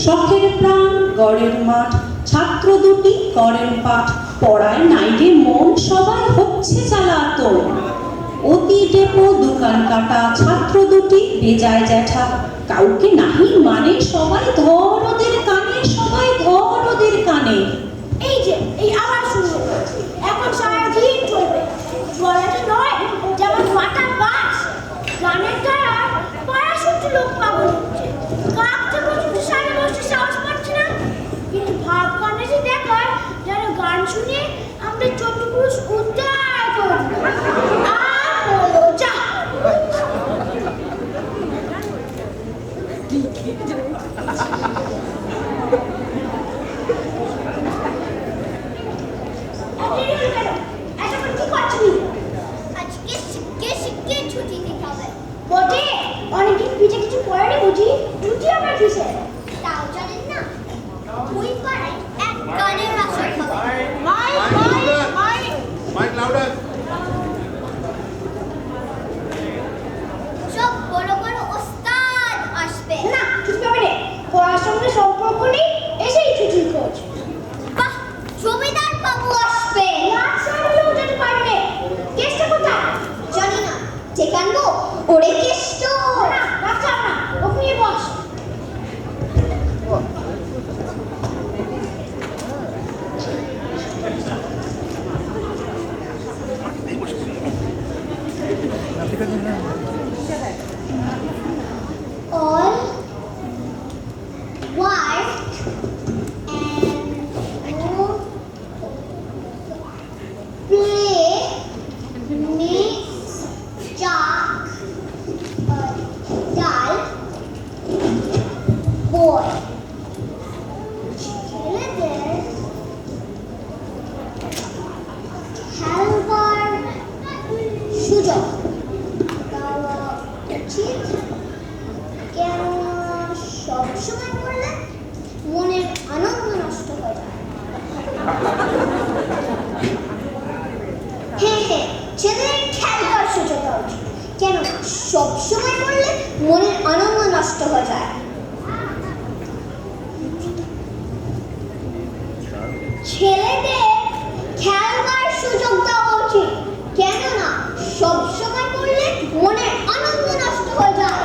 শখের প্রাণ গড়ের মাঠ, ছাত্র দুটি করেন পাঠ, পড়ায় নাই রে মন, সবাই হচ্ছে জ্বালাতন। অতি ডেপো দোকান কাটা, ছাত্র দুটি বেজায় জ্যাঠা, কাউকে নাহি মানে, সবাই ধর ওদের কানে, সবাই ধর ওদের কানে। এই যে এই আবার শুরু হয়েছে, এখন সারাদিন চলবে। বলাটা নয় যেমন ফাটা বাস, গানের দ্বারা পড়াশুটি লোক পাগল হচ্ছে। কাকটা পর্যন্ত সারা বসে সাহস পাচ্ছে না, কিন্তু ভাব গানে যে দেখায় যেন গান শুনে আমাদের ছোট পুরুষ উদ্ধার করবে। আর বলো যা অনেকদিন পিঠে কিছু পড়ানি বুঝি, রুটি আমার কিসে তাও জানেন না, ওই পাড়ায় এক গানের আসর হবে। Mic louder. সব বড় বড় ওস্তাদ আসবে। না ছুটি পাবে রে, পড়ার সঙ্গে সম্পর্ক নেই, এসেই ছুটির খোঁজ। বাহ, জমিদার বাবু আসবে। রাত সারাবেলাও যেতে পারবে। কেসটা কোথায় জানি না, ডেকে আনবো ওরে কেষ্ট। না রাখা না, ওকে নিয়ে বস। All white and no play mix jack dal boy. ছেলেদের খেলবার সুযোগ দেওয়া উচিত, কেননা সবসময় পড়লে মনের আনন্দ নষ্ট হয়ে যায়। হ্যাঁ হ্যাঁ, ছেলেদের খেলবার সুযোগ দেওয়া উচিত, কেননা সবসময় পড়লে মনের আনন্দ নষ্ট হয়ে যায়। ছেলেদের খেলবার সুযোগ দেওয়া উচিত, কেননা সবসময় পড়লে মনের আনন্দ নষ্ট হয়ে যায়।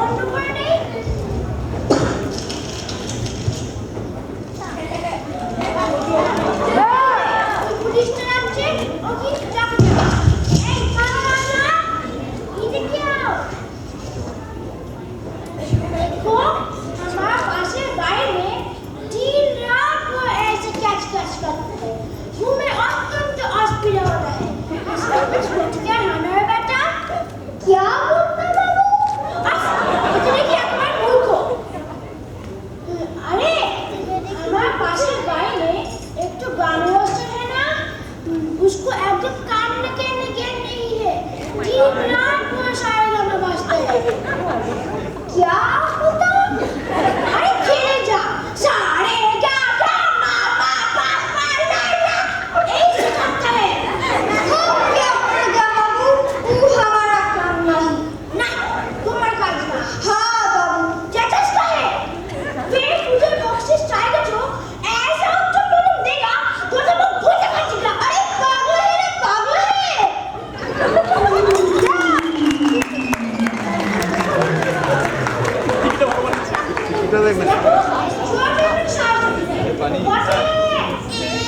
অন্য করে নেই। ওই পুলিশটা যাচ্ছে, ও কি চাকরি দেবে। এই কালো রাজা, এদিকে আও। দেখো, আমার বাসের বাইরে দিন রাত করে এসে ক্যাচ ক্যাচ করতে, ঘুমে অত্যন্ত অসুবিধা হতে হয়। ছোটকে হানার বেটা क्या बोलता बाबू? इतने की अकबर मूर्ख। अरे हमारे पास गाय में एक तो गाने रोस्टर है ना, उसको एकदम कान में कहने नहीं है, दिन रात पूरा सारा गाना बजता है। क्या होता? अरे खेले जा, सारे गा गा मा पा पा पा ला ला, ऐसे करता है। हम क्या करेगा बाबू? वो हमारा काम नहीं। ना, तुम्हारा काम ना। हाँ बाबू, जैसा है। फिर मुझे बॉक्सेस चाहिए जो ऐसा उत्तर तुम देगा, तो सब लोग भूल जाएगा। अरे पागल है रे, पागल है। এটা দেখবেন देखो, छोटे में शायद पानी।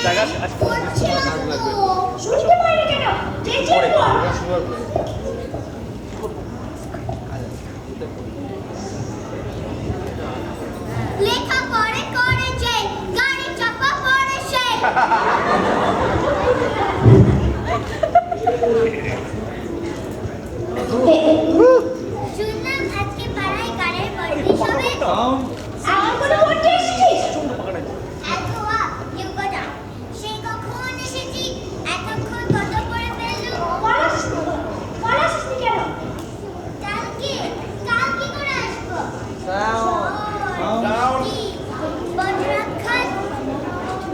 জায়গা শুনতে পারি কেন? চেঁচিয়ে বল। লেখা পড়ে করে যে, গাড়ি চাপা পড়ে সে। শুনলাম আজকে পাড়ায় গানের বর্ণিশ হবে। আমার কোনো বলতে এসেছিস? এতোয়া, যোগ্যতা। সে কখন এসেছি, এতক্ষণ কত পড়ে ফেললুম। পলাশিসনি কেন? কালকে করে আসবো। বজ্রাক্ষাত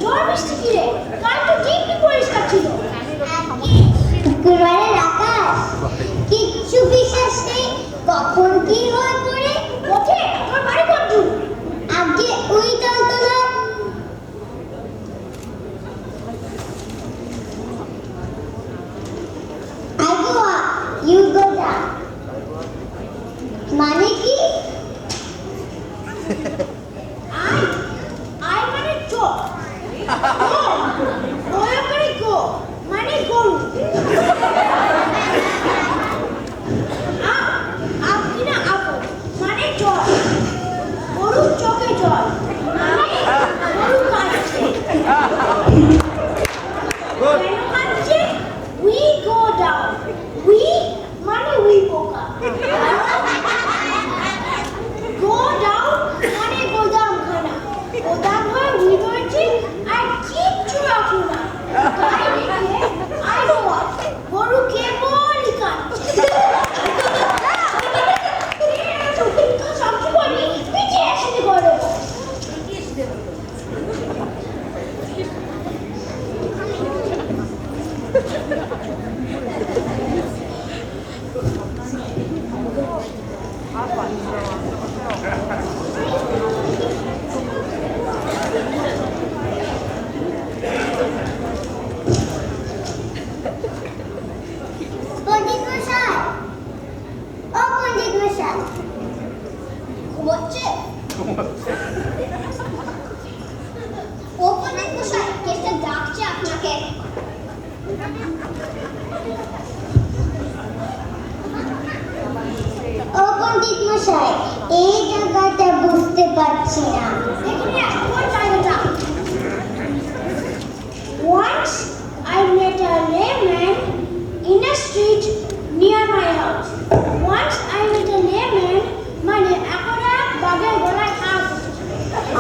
ঝড় বৃষ্টি কি রে? কাল তো দিব্যি পরিষ্কার ছিল। শুক্রবারের আকাশ কিচ্ছু বিশেষ নেই, কখন কি হয়ে পড়ে ওঠে দয়া করে গো মানে গরু। আপনি না আপু মানে জল, গরুর চোখে জল মানে গরু কাঁদছে। কেন কাঁদছে? We go down. We মানে we পোকা। Go down মানে গোদামখানা। গোদাম হয় we রয়েছে আর কিচ্ছু রাখি না। তাই দেখে I know what, গরু কেবলই কাঁদছে। সবসময় পিছিয়ে আসতে করো। পণ্ডিত মশাই, ও পণ্ডিত মশাই, ঘুমোচ্ছে? ও পণ্ডিত মশাই, কেসটা ডাকছে আপনাকে। ও পণ্ডিত মশাই, এই জায়গাটা বুঝতে পারছি না। এখানে কোন জায়গাটা? Once I met a layman in a street near my house. Once I met a layman মানে এখন এক বাঘের গলায় হাত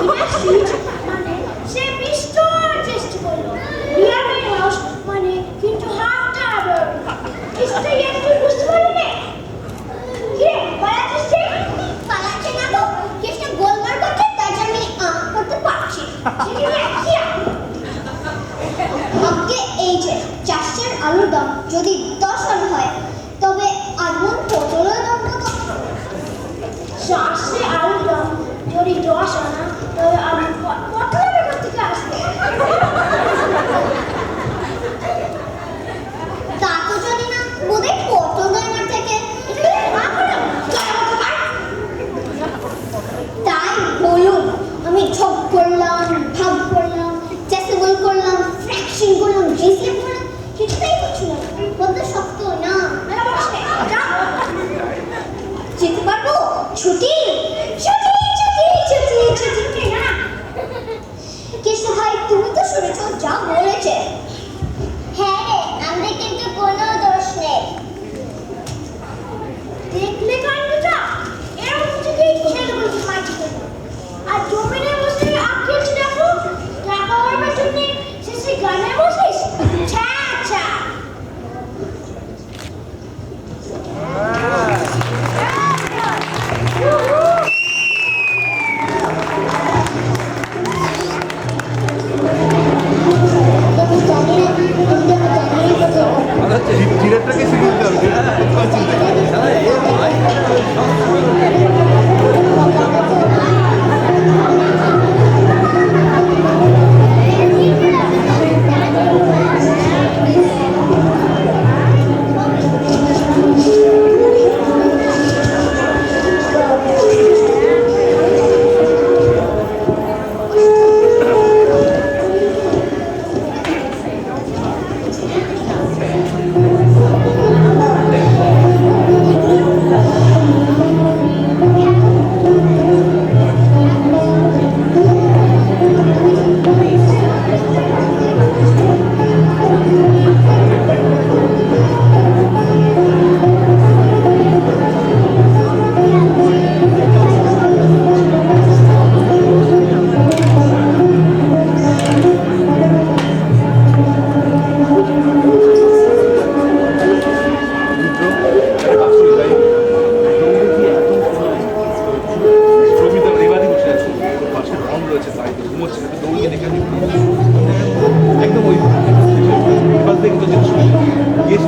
in a street মানে সে বিস্তর চেষ্টা করলো, near my house মানে কিন্তু হাতটা আবার নিশ্চয়ই একটু বুঝতে পারলে। কি পালাচ্ছিস তুই? পালাচ্ছে না তো, কেসটা গোলমাল করছে, তাই জন্য আমি করতে পারছি। আজকে এই যে চাষের আলুর দাম যদি 10 আনা হয়, তবে আগুন পটলের দাম কত? চাষে আলুর দাম যদি 10 আনা, তবে আমি পটলের ব্যাপার থেকে আসবে। তা তো জানি না, বোধহয় পটল আমার থেকে। তাই বলুন, আমি ঝপ করলাম, ভাগ করলাম, চেসেবল করলাম, ফ্র্যাকশন করলাম, জিসিএম করলাম, কিছুতেই হচ্ছে না। বলতে শক্ত না। যেতে পারবো? ছুটি ছুটি ছুটি ছুটি ছুটি না। কেশু ভাই, তুমি তো শুনেছ যা বলেছে। হ্যাঁ রে, আমাদের কিন্তু কোনো দোষ নেই। দেখলে কাণ্ডটা? এরকম যদি ছেলেগুলো মাটি দেবো আর জমিনে বসে আখ খেয়েছি দেখো, টাকা ওরমের জন্য শেষে গানে বসিস ছ্যা ছ্যা। আমি জানি না, কিন্তু আমি জানি না কত। জিরাটাকে শিখে দিতে হবে, জিরাটা করতে পারছি না।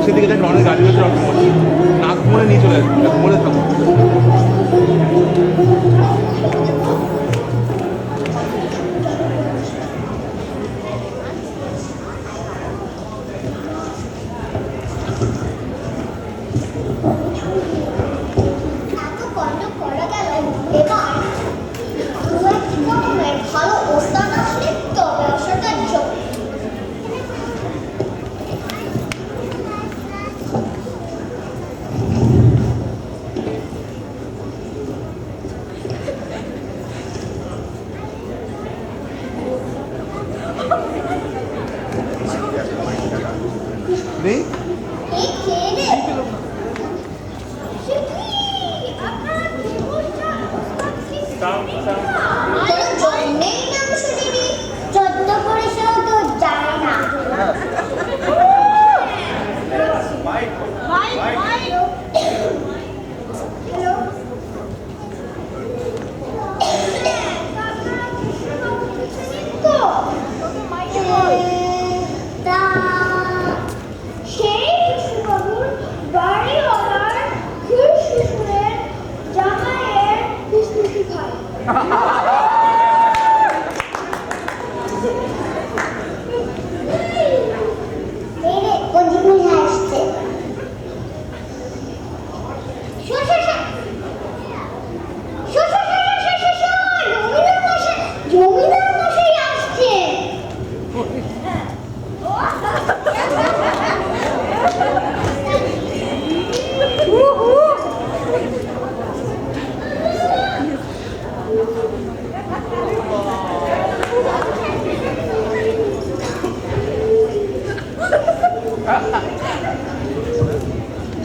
সেদিকে দেখেন অনেক গাড়ি হচ্ছে নাক মনে নিয়ে চলে আসবে, মনে থাকো। এত কণ্ঠ করা গেল, এবার দু এক রকমের ভালো ওস্তাদ আসলে তবে অবসরটা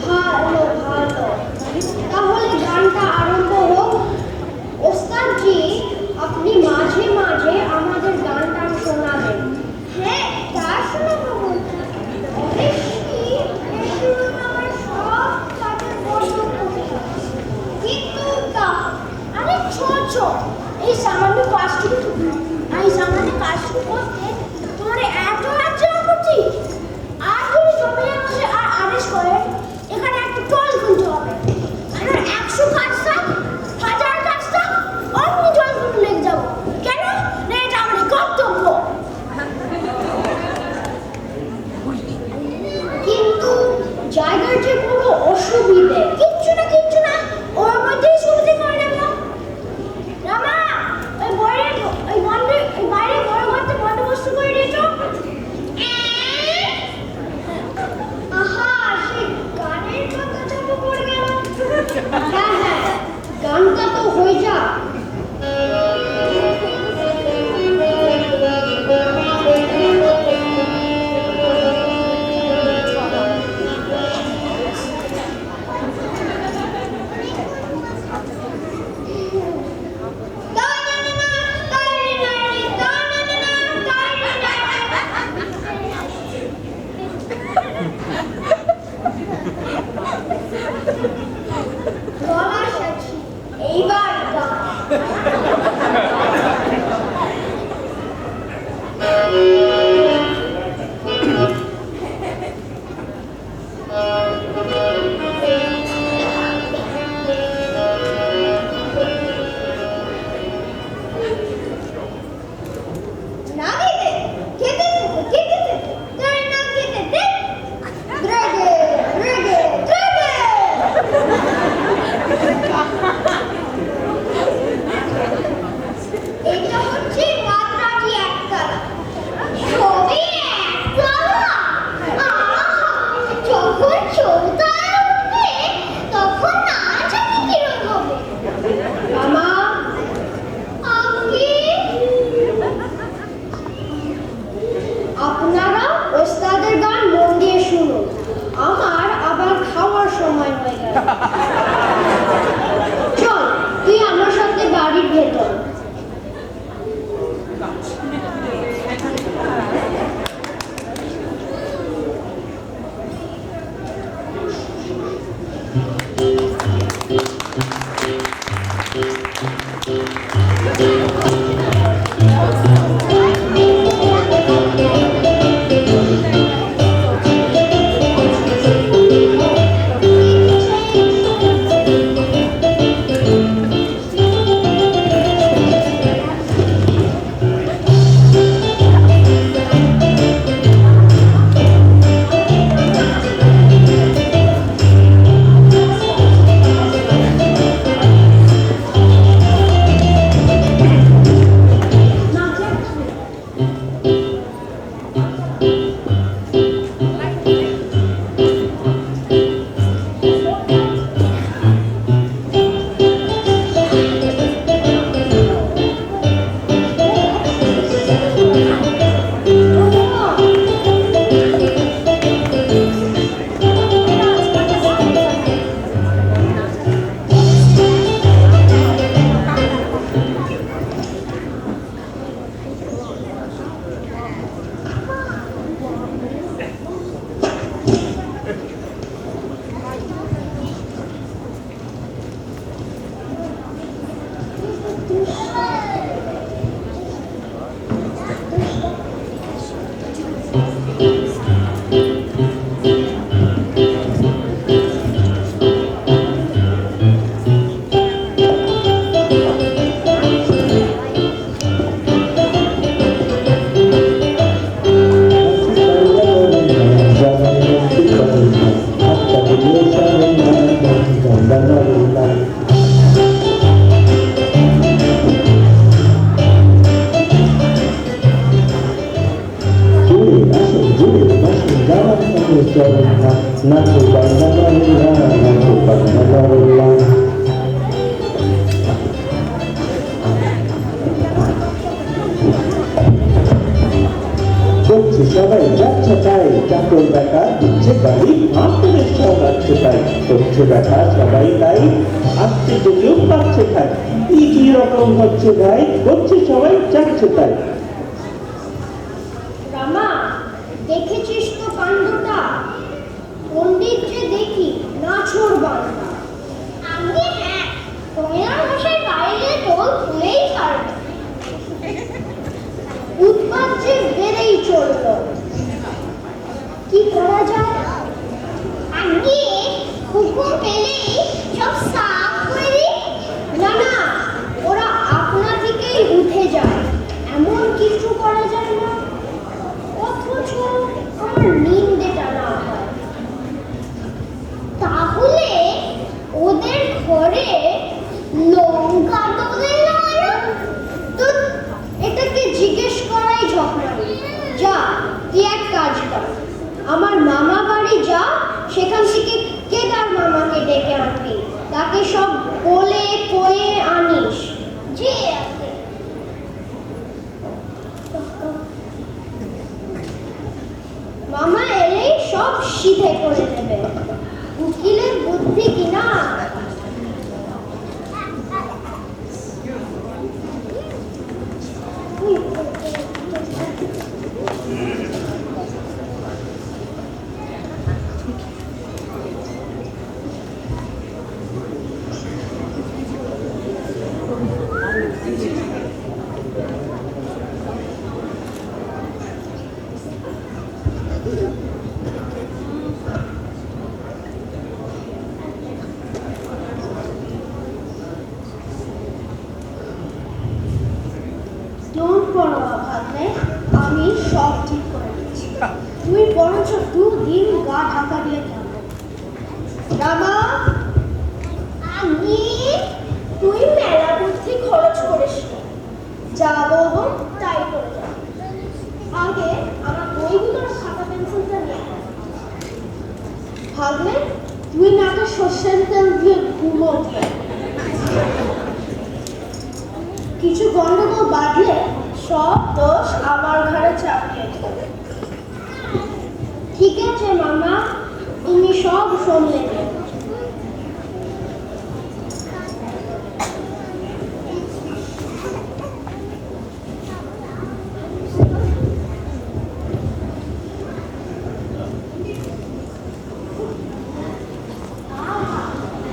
ভালো ভালো, তাহলে গানটা আরম্ভ হোক। ওস্তাদজি, আপনি মাঝে মাঝে আমাদের গানটা শোনাবেন। হ্যাঁ, তা শোনাবো বলতে। আমার সব কাজের বন্ধ করে কিন্তু তা আরে ছোট এই সামান্য কাজটুকু করতে তোমার এত লজ্জা করছি। আর যদি জমিয়ে বসে আর আদেশ করে এখানে একটা টল খুলতে হবে, আর 100 কাজটা 1000 কাজটা অমনি জল খুলতে লেগে যাবো। কেন না, এটা আমার কর্তব্য। কিন্তু জায়গার যে কোনো অসুবিধে কিচ্ছু না, ওর মধ্যেই সুবিধে করে নেব। রামা, ওই বাইরে বড় ঘরটা বন্দোবস্ত করে দিয়েছ। আহা, সে গানের কথা চাপা পড়ে গেল। হ্যাঁ, গানটা তো হয়ে যা। এইবার এটা হচ্ছে মাত্রাটি একতলা, সবই একতলা। যখন চৌতলায় উঠবে তখন না জানি কিরকম হবে। মামা, আপনারা ওস্তাদের গান মন দিয়ে শুনুন, আমার আবার খাওয়ার সময় হয়ে গেল। চল, তুই আমার সাথে বাড়ির ভেতর। করছে সবাই যাচ্ছে তাই, চাকর বেটা দিচ্ছে গাড়ি, আমাদের সব আসছে তাই, করছে বেটা সবাই তাই, আসছে যদিও পাচ্ছে তাই, কি রকম হচ্ছে ভাই, করছে সবাই যাচ্ছে তাই। রামা, দেখেছিস তো কাণ্ডটা? পণ্ডিত যে দেখি নাছোড় বান্দা। আমি হ্যাঁ, তোমার মশাই বাইরে দোল খুলেই ছাড়বে। উৎপাত যে বেড়েই চললো। কি করা যায়? আমি হুকুম পেলেই সব সাফ করে দিই। না না, ওরা আপনা থেকেই উঠে যায়, এমন কিছু করা যায় না। অথচ আমার নিন্দে টানা হয়। তাহলে ওদের ঘরে লঙ্কা দোলে না? তো এটাকে জিজ্ঞেস করাই ঝকমারি। যা, তুই এক কাজ কর, আমার মামা বাড়ি যা, সেখান থেকে কেদার মামাকে ডেকে আনবি, তাকে সব বলে কয়ে আনিস। যে আছে মামা এলেই সব সিধে করে দেবে। উকিলের বুদ্ধি কিনা। Don't worry, ভাবলে আমি সব ঠিক করে দিচ্ছি। তুই বরঞ্চ 2 দিন গা ঢাকা দিয়ে থাকো। রামা, আমি তুই মেলা বুদ্ধি খরচ করিস না। যা বলবো তাই করে যা। আগে আমার বইগুলোর খাতা পেন্সিলটা নিয়ে আয়। ভাবলে তুই নাকে সর্ষের তেল দিয়ে ঘুমো দিয়ে। কিছু গন্ডগোল বাঁধলে সব দোষ আমার ঘরে চাপিয়ে দেবে। ঠিক আছে মামা, তুমি সব শুনলে।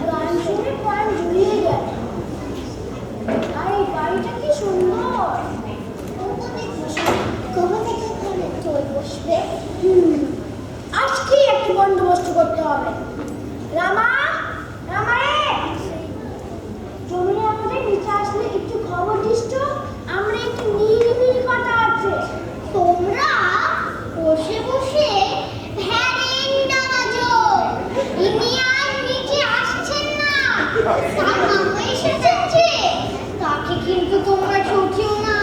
গান শুনে প্রাণ জুড়িয়ে গেল। আর এই বাড়িটা কি সুন্দর। কবে থেকে ওখানে দোল বসবে? আজকেই একটু বন্দোবস্ত করতে হবে। রামা, রামা রে, জমিনে আমাদের নিচে আসলে একটু খবর দিস তো, আমরা একটু নিরিবিলি কথা আছে। তোমরা বসে বসে ভ্যারেন্ডা বাজো, ইনি আর নিচে আসছেন না। তার মামা এসেছে, তাকে কিন্তু তোমরা ঠকিও না,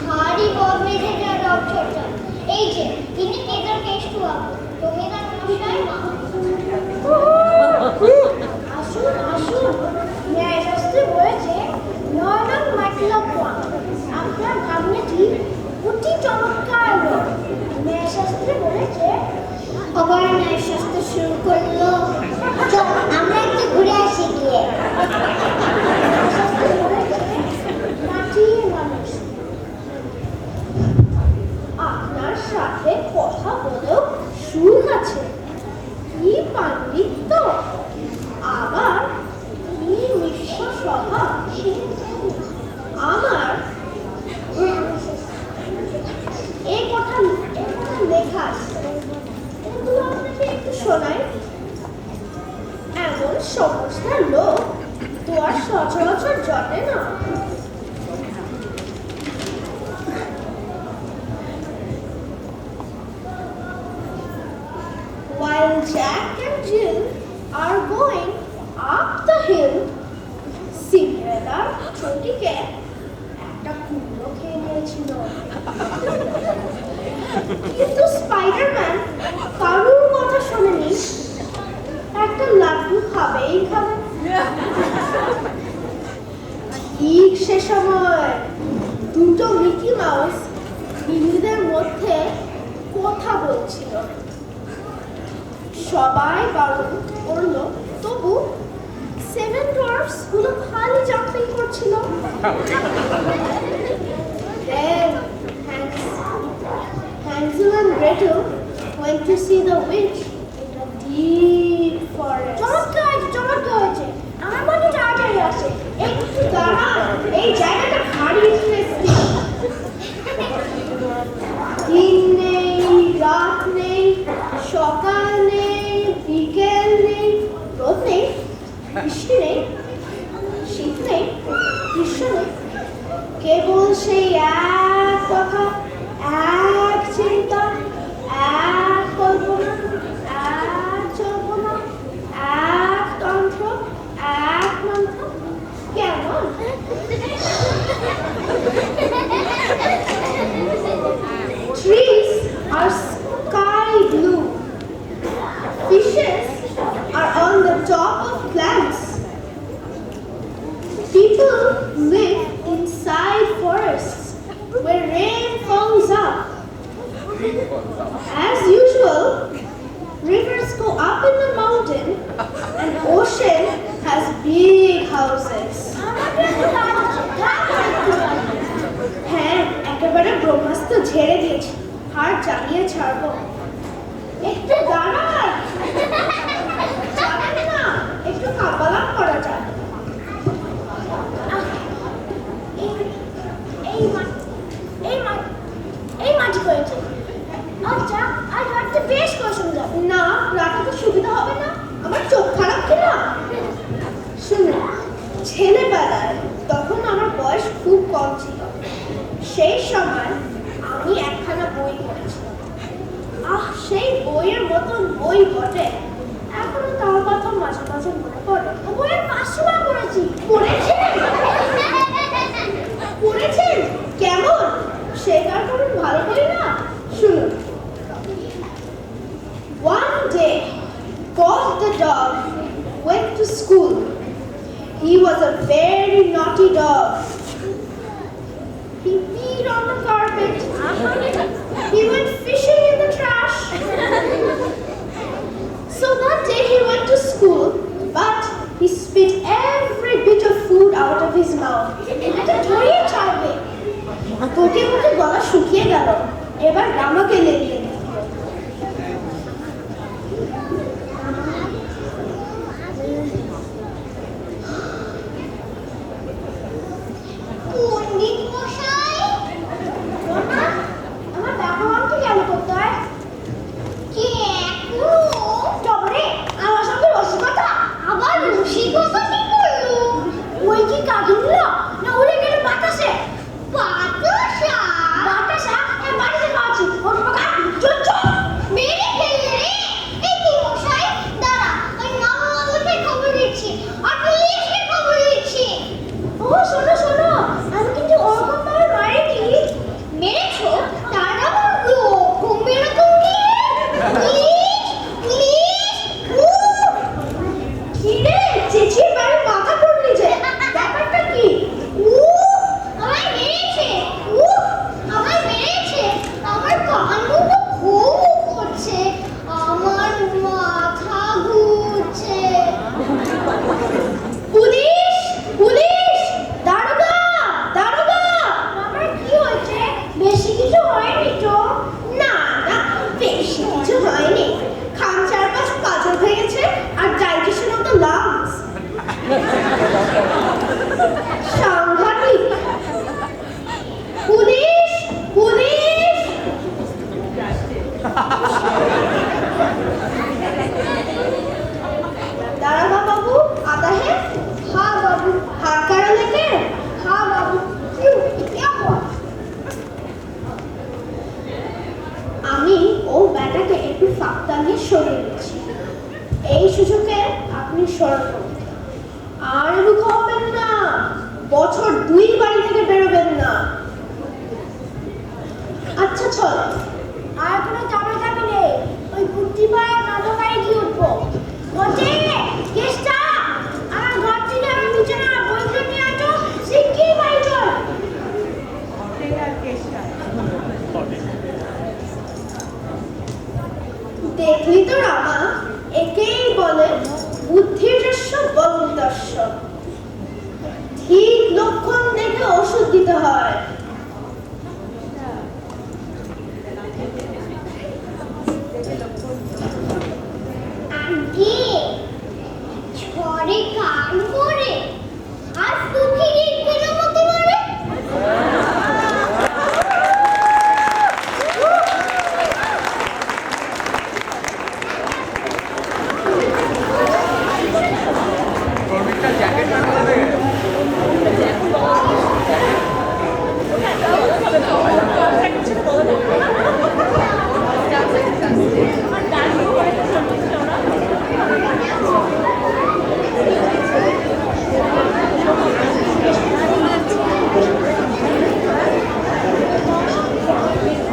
ভারী বদমেজে যা ডক্টরটা। এই যে তিনি কেদার কেষ্টু বাবু, তুমি তার মশাই মা। আসুন আসুন, ন্যায়শাস্ত্রে বলেছে নয়নং মাটলপা, আপনার ভাগ্নেটি অতি চমৎকার লোক। ন্যায়শাস্ত্রে বলেছে। আবার ন্যায়শাস্ত্র শুরু করলো। চল আমরা একটু ঘুরে আসি গিয়ে। ন্যায়শাস্ত্রে বলেছে মাটির মানুষ। আপনার সাথে কথা বলেও সুখ আছে। কি পাণ্ডিত্য, আবার কি মিশ্র স্বভাব। আমার এই কথা লেখা আছে, এগুলো আপনাকে একটু শোনাই। এমন সমস্ত লোক তো আর সচরাচর জটে না। While Jack and Jill are going up the hill, Cinderella ছোটিকে একটা কুমড়ো খেয়ে নিয়েছিল। কিন্তু স্পাইডারম্যান কারুর কথা শোনেনি, একটা লাড্ডু খাবেই খাবে। ঠিক সে সময় দুটো মিকি মাউস বিড়িদের মধ্যে কথা বলছিল। সবাই বারণ করলো, তবু সেভেন ডোয়ার্ফস গুলো খালি জাম্পিং করছিল। Then Hansel and Gretel went to see the witch in the deep forest. চমৎকার হয়েছে। আমার মনে তাড়াতাড়ি আসে। একটু দাঁড়ান, এই জায়গাটা ভারী ইন্টারেস্টিং। দিন নেই, রাত নেই, সকাল নেই, বিকেল নেই, রোদ নেই, বৃষ্টি নেই, শীত নেই, গ্রীষ্ম নেই, কেবল সেই এক কথা, এক চিন্তা, এক কল্পনা, এক জল্পনা, এক তন্ত্র, এক মন্ত্র। কেমন? Trees are sky blue. Fishes are on the top of plants. People live inside forests where rain falls up. As usual, rivers go up in the mountain and ocean has big houses. হ্যাঁ, একেবারে ব্রহ্মাস্ত্র ঝেড়ে দিয়েছি, আর জ্বালিয়ে ছাড়বো। একটু দাঁড়ান, যাবেন না, একটু কাপালাম করা যাক। এই মাটি হয়েছে। আচ্ছা, আজ রাখতে বেশ পছন্দ। না, রাখা তো সুবিধা হবে না, আমার চোখ খারাপ কিনা। শুনুন, ছেলেবেলায় তখন আমার বয়স খুব কম ছিল, সেই সময় আমি একখানা বই পড়েছিলাম। সেই বইয়ের মতন বই বটে, এখনো তার কথা মাঝে মাঝে মনে পড়ে। বইয়ের 500 বার পড়েছি। পড়েছেন? কেমন? সেটার কোনো ভালো বই না? শুনুন। One day, God the dog went to school. He was a very naughty dog. He peed on the carpet. He went fishing in the trash. So that day he went to school, but he spit every bit of food out of his mouth. এটা ধরিয়ে ছাড়বে। বকে বকে গলা শুকিয়ে গেল, এবার রামাকে লেলিয়ে দিল। পণ্ডিত মশাই, আমার ব্যাকরণকে গেল কোথায়? কে এখনো? তবে আমার সঙ্গে রসিকতা। আবার রসিকতা কি করলো? ওই কি কাকিমুলা না উড়ে গেল বাতাসে? বাতাসা? বাতাসা বাড়িতে পাচ্ছি, ওর পাকা চল চল। মেরে ফেললে রে। এই কি মশাই, দাঁড়া, ওই নামকে খবর দিচ্ছি, আর পুলিশকে খবর দিচ্ছি। ও শোনো শোনো, আমি কিন্তু ওরকম ভাবে মারিনি। মেরেছো? তার আবার রকম বেরকম কি? পুলিশ, পুলিশ, কি রে, চেঁচিয়ে বাড়ি মাথা পড়লি যে, ব্যাপারটা কি? আমায় মেরেছে, আমায় মেরেছে, আমার কান দুটো খুব করছে, আমার মাথা ঘুরছে। পুলিশ পুলিশ, দারোগা দারোগা। আমার কি হয়েছে? বেশি কিছু হয়নি তো? না না, বেশি কিছু হয়নি। খান 4-5 পাঁজর ভেঙেছে আর ডাইজেশন অফ দ্য লাংস। সাংঘাতিক। Police police. दारोगा बाबू आता है? हाँ बाबू। हाथ काढ़ा लेके? हाँ बाबू। क्यों, क्या हुआ? আমি ও ব্যাটাকে একটু ফাঁকটা নিয়ে সরিয়ে দিচ্ছি। এই সুযোগে আপনি সরব। আর মুখ হবেন না, বছর 2 বাড়ি থেকে বেরোবেন না। আচ্ছা চল। আর কোনো চাপা নেই, ওই বুদ্ধি পাড়া নাটকায় গিয়ে উঠবো। বটে কেসটা আমার ঘর থেকে আমি বিছানা বইতে নিয়ে আসো, শিগগিরই বাড়ি চল। দেখলি তো রামা, একেই বলে বুদ্ধিযস্য বলদস্য। ঠিক লক্ষণ দেখে ওষুধ দিতে হয়। আগে ঝড়ে কান পড়ে আর পুকুরে কেন মতে মারে?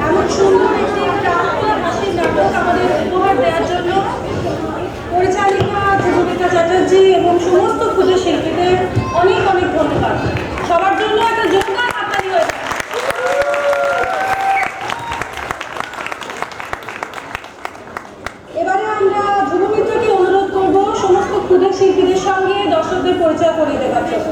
এমন সুন্দর একটি প্রাণপ্রিয় হাসির নাটক আমাদের উপহার দেওয়ার জন্য পরিচালিকা যুববিতা চ্যাটার্জি এবং সমস্ত ক্ষুদ্র শিল্পীদের অনেক অনেক ধন্যবাদ। সবার জন্য একটা জোরদার হাততালি হয়ে যায়। এবারে আমরা যুবমিত্রকে অনুরোধ করব সমস্ত ক্ষুদ্র শিল্পীদের সঙ্গে দর্শকদের পরিচয় করিয়ে দেওয়ার জন্য।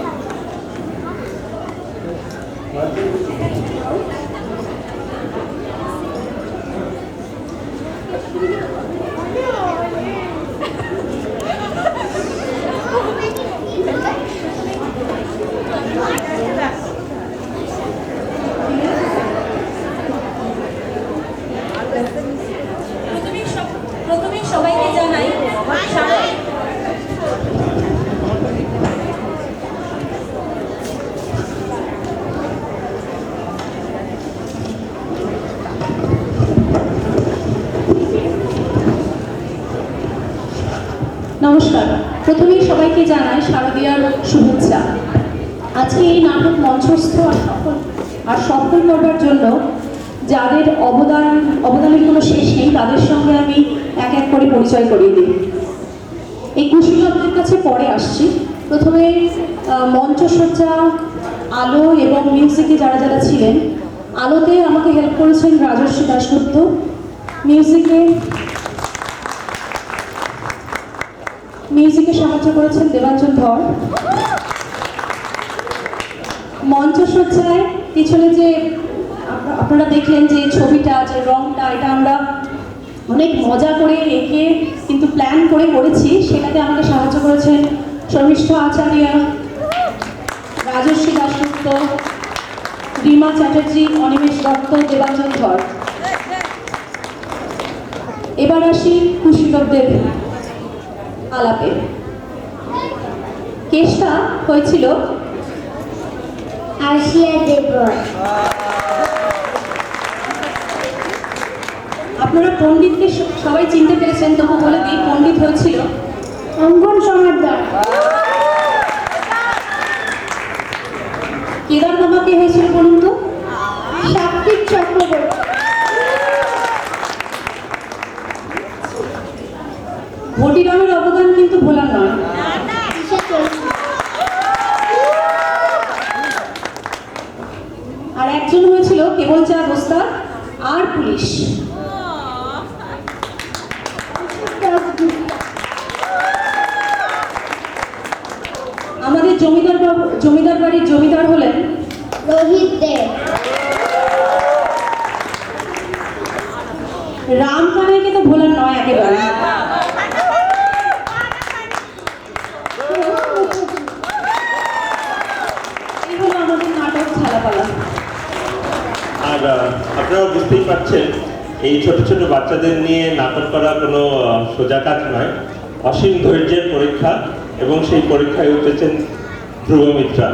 প্রথমেই সবাইকে জানাই নমস্কার। প্রথমেই সবাইকে জানাই শারদীয়ার শুভেচ্ছা। আজকে এই নাটক মঞ্চস্থ আর সফল করবার জন্য যাদের অবদানের কোনো শেষ নেই, তাদের সঙ্গে আমি এক এক করে পরিচয় করিয়ে দিই। এই কুশীলবদের কাছে পরে আসছি। প্রথমে মঞ্চসজ্জা, আলো এবং মিউজিকে যারা যারা ছিলেন, আলোতে আমাকে হেল্প করেছেন রাজস্বী দাশগুপ্ত, মিউজিকে সাহায্য করেছেন দেবাঞ্জন ধর, মঞ্চসজ্জায় পিছনে যে আপনারা দেখলেন যে ছবিটা, যে রংটা, এটা আমরা অনেক মজা করে এঁকে কিন্তু প্ল্যান করে করেছি। সেটাতে আমাকে সাহায্য করেছেন শর্মিষ্ঠ আচার্য, রাজস্বী দাশগুপ্ত, রিমা চ্যাটার্জি, অনিমেষ দত্ত, দেবাঞ্জন ধর। এবার আসি কুশীলবদের আলাপে। কেসটা হয়েছিল আসিয়া দেবর। আপনারা পণ্ডিতকে সবাই চিনতে পেরেছেন, তবু বলে দিই পণ্ডিত হয়েছিল অঙ্গন সমাদদার। কেদার বাবা কে হয়েছিল বলুন তো? সাত্বিক চক্রবর্তী। ভটিরামের অবদান কিন্তু ভোলার নয়। আর একজন হয়েছিল কেবল চা দোস্তার আর পুলিশ। আমাদের জমিদার বাড়ির জমিদার হলেন রোহিত দেব। রাম কানাইকে তো ভোলার নয় একেবারে। এই হলো আমাদের নাটক ছালাপালা। আর আপনারা বুঝতেই পারছেন, এই ছোট ছোট বাচ্চাদের নিয়ে নাটক করা কোনো সোজা কাজ নয়। অসীম ধৈর্যের পরীক্ষা, এবং সেই পরীক্ষায় উঠেছেন ধ্রুব মিত্রা।